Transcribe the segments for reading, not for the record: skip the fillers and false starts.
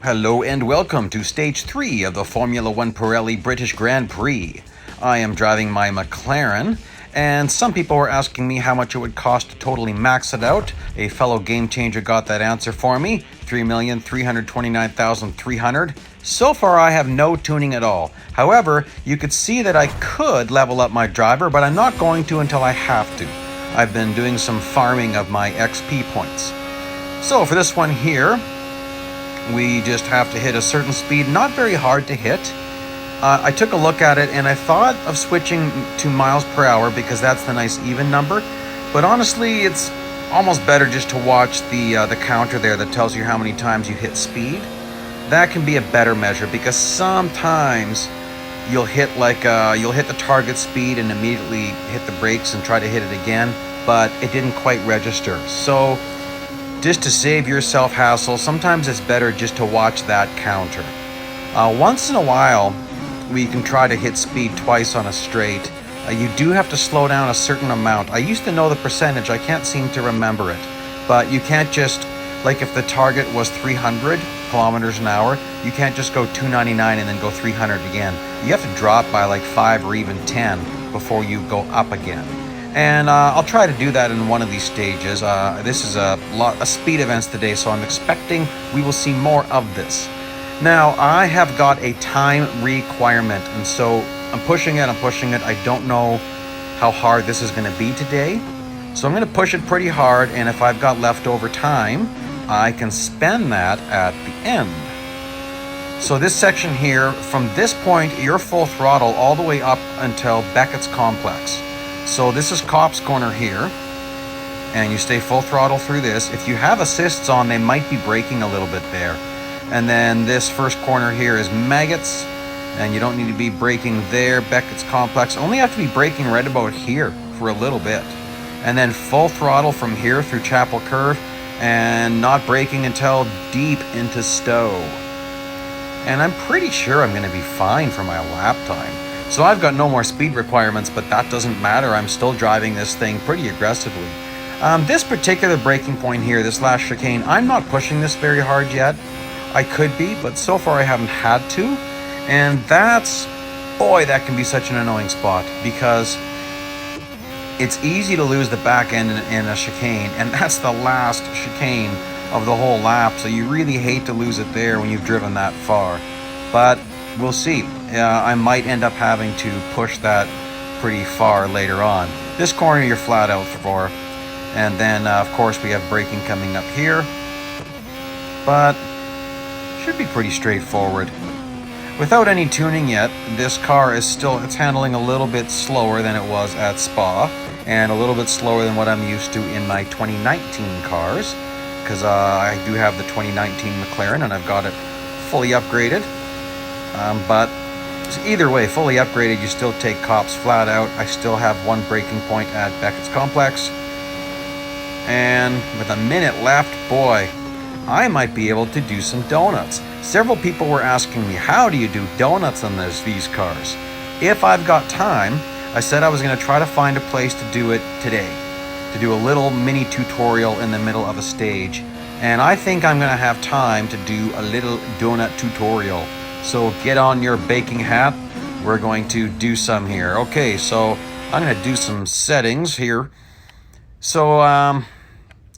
Hello and welcome to Stage 3 of the Formula One Pirelli British Grand Prix. I am driving my McLaren, and some people were asking me how much it would cost to totally max it out. A fellow game changer got that answer for me, $3,329,300. So far I have no tuning at all. However, you could see that I could level up my driver, but I'm not going to until I have to. I've been doing some farming of my XP points. So for this one here, we just have to hit a certain speed, not very hard to hit. I took a look at it and I thought of switching to miles per hour because that's the nice even number. But honestly, it's almost better just to watch the counter there that tells you how many times you hit speed. That can be a better measure because sometimes you'll hit the target speed and immediately hit the brakes and try to hit it again, but it didn't quite register. So just to save yourself hassle, sometimes it's better just to watch that counter. Once in a while, we can try to hit speed twice on a straight. You do have to slow down a certain amount. I used to know the percentage, I can't seem to remember it. But you can't just, like if the target was 300 kilometers an hour, you can't just go 299 and then go 300 again. You have to drop by like 5 or even 10 before you go up again. And I'll try to do that in one of these stages. This is a lot of speed events today, so I'm expecting we will see more of this. Now, I have got a time requirement, and so I'm pushing it. I don't know how hard this is going to be today. So I'm going to push it pretty hard, and if I've got leftover time, I can spend that at the end. So this section here, from this point, you're full throttle all the way up until Beckett's Complex. So this is Copse Corner here, and you stay full throttle through this. If you have assists on, they might be braking a little bit there. And then this first corner here is Maggots, and you don't need to be braking there. Beckett's Complex, only have to be braking right about here for a little bit. And then full throttle from here through Chapel Curve, and not braking until deep into Stowe. And I'm pretty sure I'm going to be fine for my lap time. So I've got no more speed requirements, but that doesn't matter. I'm still driving this thing pretty aggressively. This particular braking point here, this last chicane, I'm not pushing this very hard yet. I could be, but so far I haven't had to. And that can be such an annoying spot because it's easy to lose the back end in a chicane, and that's the last chicane of the whole lap. So you really hate to lose it there when you've driven that far. But we'll see. I might end up having to push that pretty far later on. This corner you're flat out for. And then, of course, we have braking coming up here. But should be pretty straightforward. Without any tuning yet, this car is it's handling a little bit slower than it was at Spa. And a little bit slower than what I'm used to in my 2019 cars. Because I do have the 2019 McLaren and I've got it fully upgraded. But either way, fully upgraded, you still take Copse flat out. I still have one braking point at Beckett's Complex. And with a minute left, boy, I might be able to do some donuts. Several people were asking me, how do you do donuts on these cars? If I've got time, I said I was going to try to find a place to do it today. To do a little mini tutorial in the middle of a stage. And I think I'm going to have time to do a little donut tutorial. So get on your baking hat. We're going to do some here. Okay, so I'm going to do some settings here. So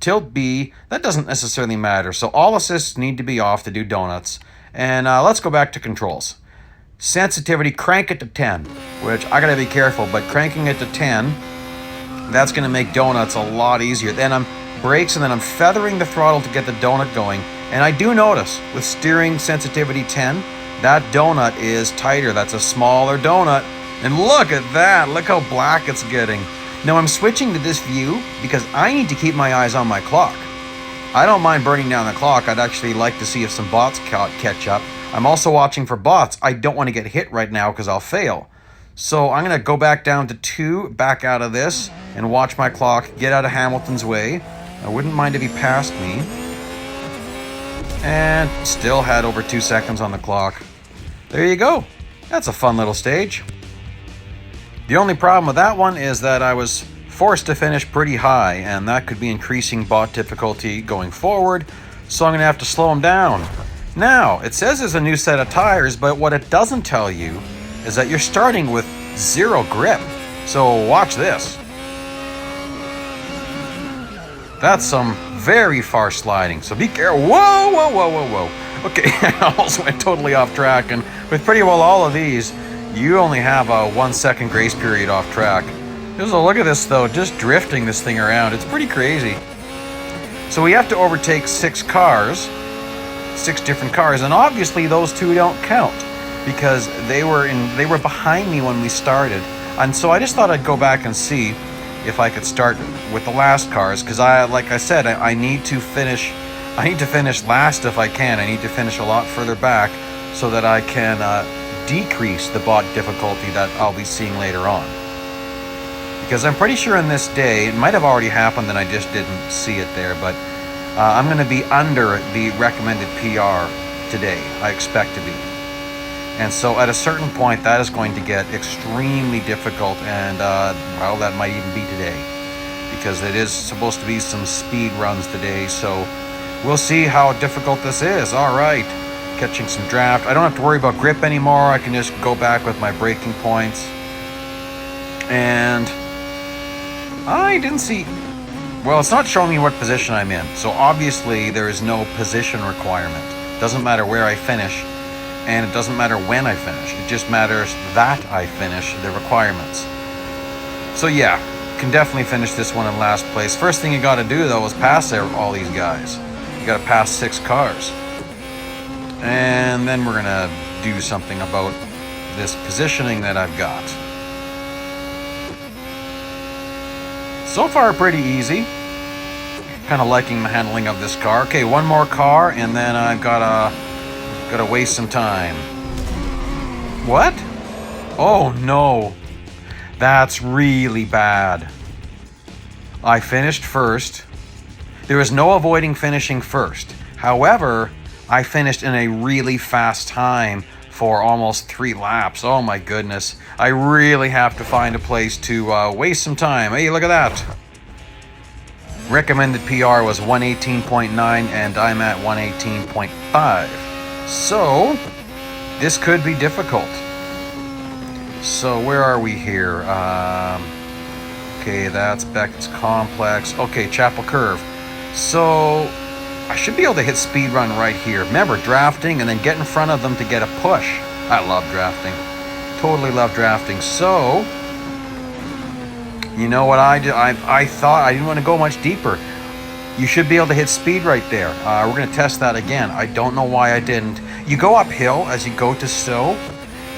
tilt B, that doesn't necessarily matter. So all assists need to be off to do donuts. And let's go back to controls. Sensitivity, crank it to 10, which I got to be careful, but cranking it to 10, that's going to make donuts a lot easier. Then I'm brakes and then I'm feathering the throttle to get the donut going. And I do notice with steering sensitivity 10, that donut is tighter. That's a smaller donut. And look at that. Look how black it's getting. Now I'm switching to this view because I need to keep my eyes on my clock. I don't mind burning down the clock. I'd actually like to see if some bots catch up. I'm also watching for bots. I don't want to get hit right now because I'll fail. So I'm going to go back down to 2, back out of this, and watch my clock, get out of Hamilton's way. I wouldn't mind if he passed me. And still had over 2 seconds on the clock. There you go. That's a fun little stage. The only problem with that one is that I was forced to finish pretty high, and that could be increasing bot difficulty going forward, so I'm going to have to slow him down. Now, it says there's a new set of tires, but what it doesn't tell you is that you're starting with 0 grip. So watch this. That's some very far sliding, so be careful. Whoa, whoa, whoa, whoa, whoa. Okay, I also went totally off track, and with pretty well all of these, you only have a 1 second grace period off track. Just a look at this though, just drifting this thing around. It's pretty crazy. So we have to overtake 6 cars, 6 different cars, and obviously those 2 don't count because they were behind me when we started. And so I just thought I'd go back and see if I could start with the last cars, because like I said, I need to finish last if I can. I need to finish a lot further back so that I can decrease the bot difficulty that I'll be seeing later on. Because I'm pretty sure in this day, it might have already happened and I just didn't see it there, but I'm going to be under the recommended PR today. I expect to be. And so at a certain point, that is going to get extremely difficult, and well, that might even be today, because it is supposed to be some speed runs today, so we'll see how difficult this is. All right, catching some draft. I don't have to worry about grip anymore. I can just go back with my braking points. And I didn't see... Well, it's not showing me what position I'm in, so obviously there is no position requirement. Doesn't matter where I finish. And it doesn't matter when I finish. It just matters that I finish the requirements. So yeah, can definitely finish this one in last place. First thing you got to do though is pass all these guys. You got to pass 6 cars. And then we're gonna do something about this positioning that I've got. So far pretty easy. Kind of liking the handling of this car. Okay, one more car and then I've gotta waste some time. What? Oh no. That's really bad. I finished first. There is no avoiding finishing first. However, I finished in a really fast time for almost 3 laps. Oh my goodness. I really have to find a place to waste some time. Hey, look at that. Recommended PR was 118.9 and I'm at 118.5. So, this could be difficult. So, where are we here? Okay, that's Beckett's Complex. Okay, Chapel Curve. So, I should be able to hit speed run right here. Remember, drafting and then get in front of them to get a push. I love drafting. Totally love drafting. So, you know what I did? I thought I didn't want to go much deeper. You should be able to hit speed right there. We're going to test that again. I don't know why I didn't. You go uphill as you go to Stowe,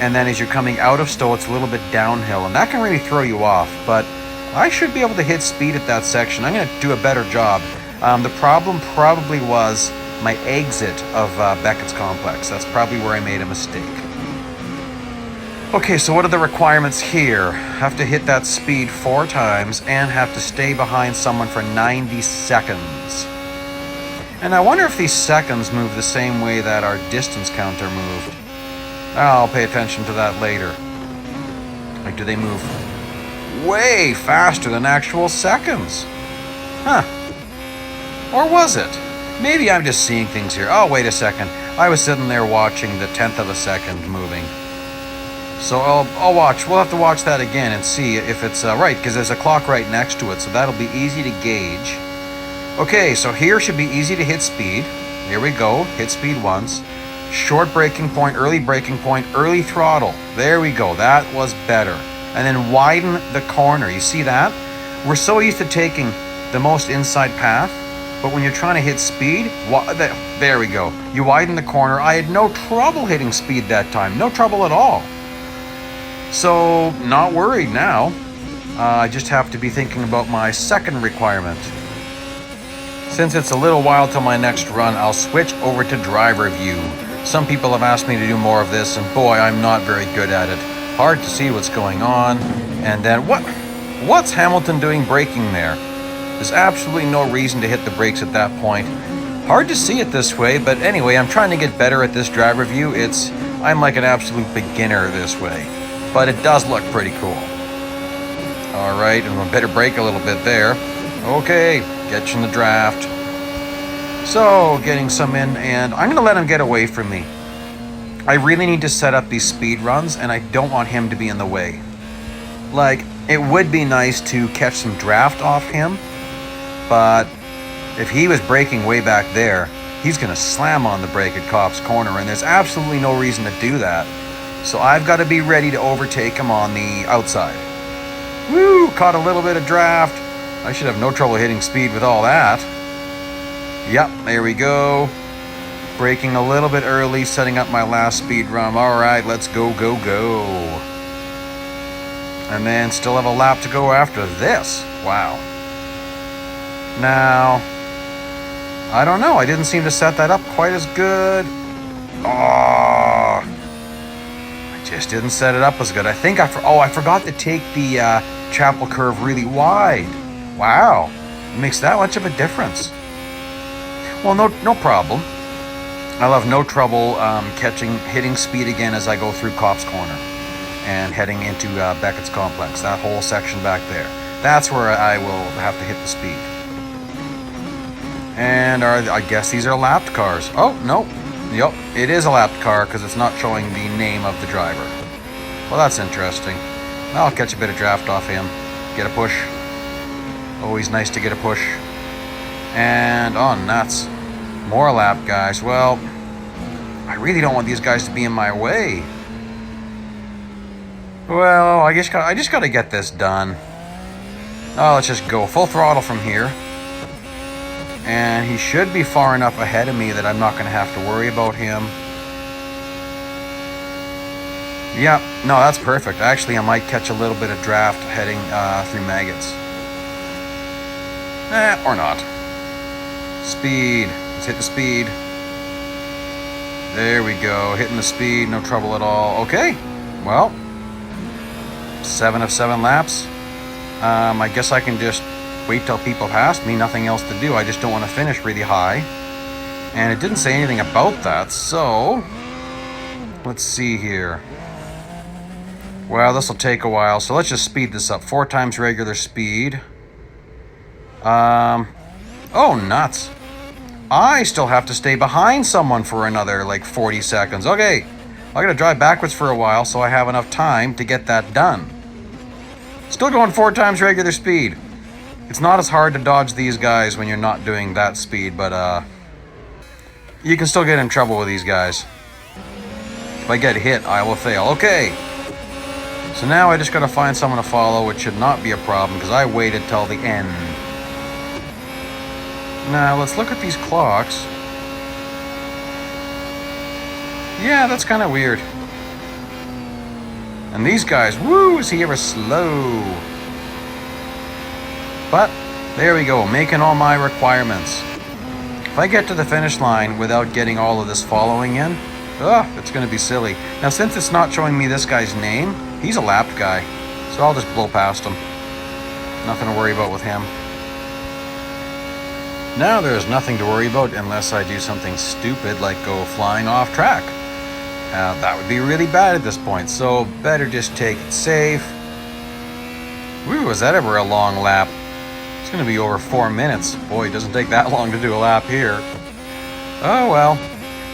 and then as you're coming out of Stowe, it's a little bit downhill, and that can really throw you off. But I should be able to hit speed at that section. I'm going to do a better job. The problem probably was my exit of Beckett's Complex. That's probably where I made a mistake. Okay, so what are the requirements here? Have to hit that speed 4 times and have to stay behind someone for 90 seconds. And I wonder if these seconds move the same way that our distance counter moved. I'll pay attention to that later. Like, do they move way faster than actual seconds? Huh. Or was it? Maybe I'm just seeing things here. Oh, wait a second. I was sitting there watching the 1/10 of a second moving. So I'll watch. We'll have to watch that again and see if it's right, because there's a clock right next to it, so that'll be easy to gauge. Okay, so here should be easy to hit speed. Here we go. Hit speed once. Short braking point, early throttle. There we go. That was better. And then widen the corner. You see that? We're so used to taking the most inside path, but when you're trying to hit speed, there we go. You widen the corner. I had no trouble hitting speed that time. No trouble at all. So, not worried now. I just have to be thinking about my second requirement. Since it's a little while till my next run, I'll switch over to driver view. Some people have asked me to do more of this, and boy, I'm not very good at it. Hard to see what's going on. And then, what's Hamilton doing braking there? There's absolutely no reason to hit the brakes at that point. Hard to see it this way, but anyway, I'm trying to get better at this driver view. I'm like an absolute beginner this way. But it does look pretty cool. All right, and I better brake a little bit there. Okay, get you in the draft. So, getting some in, and I'm going to let him get away from me. I really need to set up these speed runs, and I don't want him to be in the way. Like, it would be nice to catch some draft off him, but if he was braking way back there, he's going to slam on the brake at Cop's Corner, and there's absolutely no reason to do that. So I've got to be ready to overtake him on the outside. Woo! Caught a little bit of draft. I should have no trouble hitting speed with all that. Yep, there we go. Braking a little bit early, setting up my last speed run. All right, let's go, go, go. And then still have a lap to go after this. Wow. Now, I don't know. I didn't seem to set that up quite as good. Oh, I just didn't set it up as good. I think I forgot to take the chapel curve really wide. Wow, it makes that much of a difference. Well, no problem. I'll have no trouble hitting speed again as I go through Cop's Corner and heading into Beckett's Complex. That whole section back there. That's where I will have to hit the speed. And I guess these are lapped cars. Oh, no. Yep, it is a lapped car because it's not showing the name of the driver. Well, that's interesting. I'll catch a bit of draft off him. Get a push. Always nice to get a push. And, oh, nuts. More lap guys. Well, I really don't want these guys to be in my way. Well, I just got to get this done. Oh, let's just go full throttle from here. And he should be far enough ahead of me that I'm not going to have to worry about him. Yeah, no, that's perfect. Actually, I might catch a little bit of draft heading through Maggots. Or not. Speed. Let's hit the speed. There we go. Hitting the speed. No trouble at all. Okay. Well, 7 of 7 laps. I guess I can just wait till people pass me. Nothing else to do. I just don't want to finish really high. And it didn't say anything about that. So, let's see here. Well, this will take a while. So let's just speed this up. 4 times regular speed. Oh, nuts. I still have to stay behind someone for another, like, 40 seconds. Okay, I gotta drive backwards for a while so I have enough time to get that done. Still going 4 times regular speed. It's not as hard to dodge these guys when you're not doing that speed, but, you can still get in trouble with these guys. If I get hit, I will fail. Okay. So now I just gotta find someone to follow, which should not be a problem, because I waited till the end. Now, let's look at these clocks. Yeah, that's kind of weird. And these guys, woo, is he ever slow. But, there we go, making all my requirements. If I get to the finish line without getting all of this following in, it's going to be silly. Now, since it's not showing me this guy's name, he's a lapped guy. So I'll just blow past him. Nothing to worry about with him. Now there's nothing to worry about unless I do something stupid like go flying off track. That would be really bad at this point, so better just take it safe. Woo, was that ever a long lap? It's going to be over 4 minutes. Boy, it doesn't take that long to do a lap here. Oh well,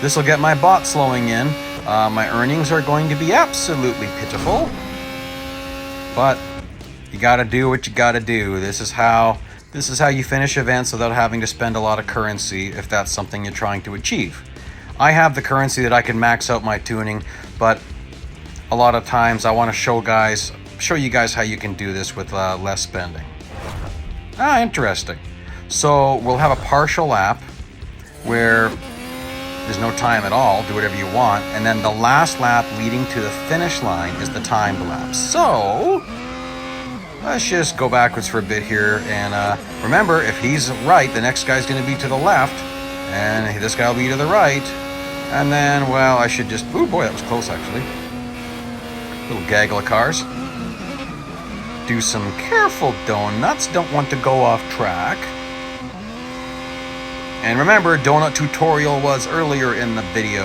this will get my bot slowing in. My earnings are going to be absolutely pitiful. But you gotta do what you gotta do. This is how you finish events without having to spend a lot of currency if that's something you're trying to achieve. I have the currency that I can max out my tuning, but a lot of times I want to show you guys how you can do this with less spending. Interesting. So we'll have a partial lap where there's no time at all, do whatever you want, and then the last lap leading to the finish line is the timed lap. So let's just go backwards for a bit here, and remember, if he's right, the next guy's going to be to the left, and this guy will be to the right, and then, well, I should just, oh boy, that was close actually. Little gaggle of cars. Do some careful donuts, don't want to go off track. And remember, donut tutorial was earlier in the video.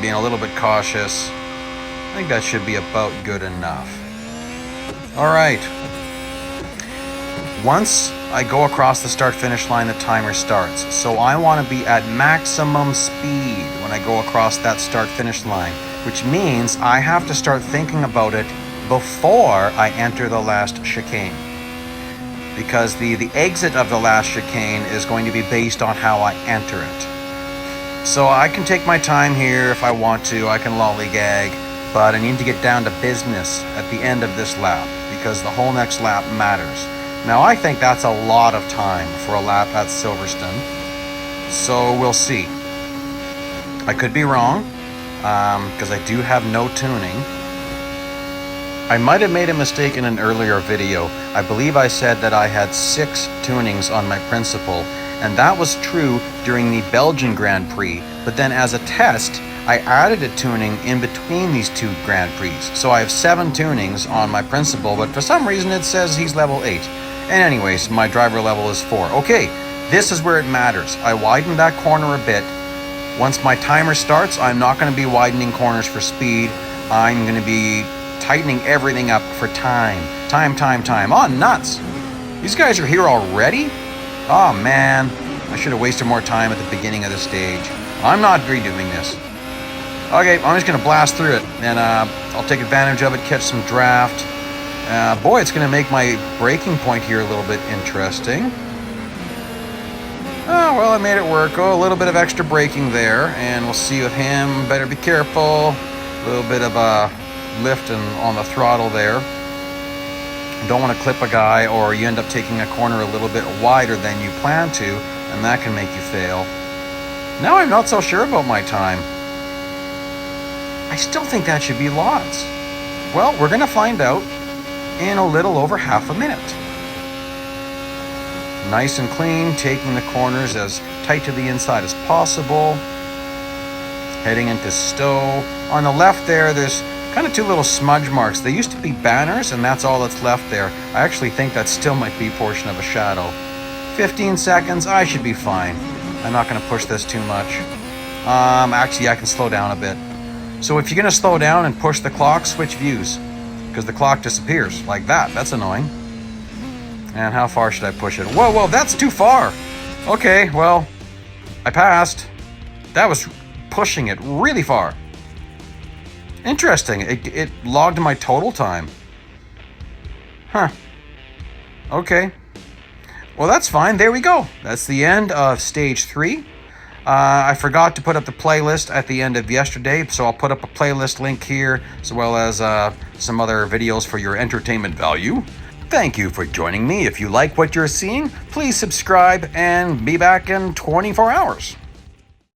Being a little bit cautious. I think that should be about good enough. Alright. Once I go across the start-finish line, the timer starts. So I want to be at maximum speed when I go across that start-finish line, which means I have to start thinking about it before I enter the last chicane. Because the exit of the last chicane is going to be based on how I enter it. So I can take my time here if I want to, I can lollygag, but I need to get down to business at the end of this lap because the whole next lap matters. Now I think that's a lot of time for a lap at Silverstone, so we'll see. I could be wrong, because I do have no tuning. I might have made a mistake in an earlier video. I believe I said that I had 6 tunings on my principal, and that was true during the Belgian Grand Prix, but then as a test, I added a tuning in between these 2 Grand Prix. So I have 7 tunings on my principal, but for some reason it says he's level 8. And anyways, my driver level is 4. Okay, this is where it matters. I widened that corner a bit. Once my timer starts, I'm not going to be widening corners for speed. I'm going to be tightening everything up for time. Time. Oh, nuts. These guys are here already? Oh, man. I should have wasted more time at the beginning of the stage. I'm not redoing this. Okay, I'm just going to blast through it, and I'll take advantage of it, catch some draft. Boy, it's going to make my braking point here a little bit interesting. Oh, well, I made it work. Oh, a little bit of extra braking there, and we'll see with him. Better be careful. A little bit of a lift on the throttle there. Don't want to clip a guy, or you end up taking a corner a little bit wider than you plan to, and that can make you fail. Now I'm not so sure about my time. I still think that should be lots. Well, we're going to find out in a little over half a minute. Nice and clean, taking the corners as tight to the inside as possible. Heading into Stowe. On the left there's kind of 2 little smudge marks. They used to be banners, and that's all that's left there. I actually think that still might be a portion of a shadow. 15 seconds, I should be fine. I'm not going to push this too much. Actually, I can slow down a bit. So if you're going to slow down and push the clock, switch views, because the clock disappears like that. That's annoying. And how far should I push it? Whoa, that's too far. Okay, well, I passed. That was pushing it really far. Interesting. It logged my total time. Huh. Okay. Well, that's fine. There we go. That's the end of stage 3. I forgot to put up the playlist at the end of yesterday, so I'll put up a playlist link here, as well as some other videos for your entertainment value. Thank you for joining me. If you like what you're seeing, please subscribe and be back in 24 hours.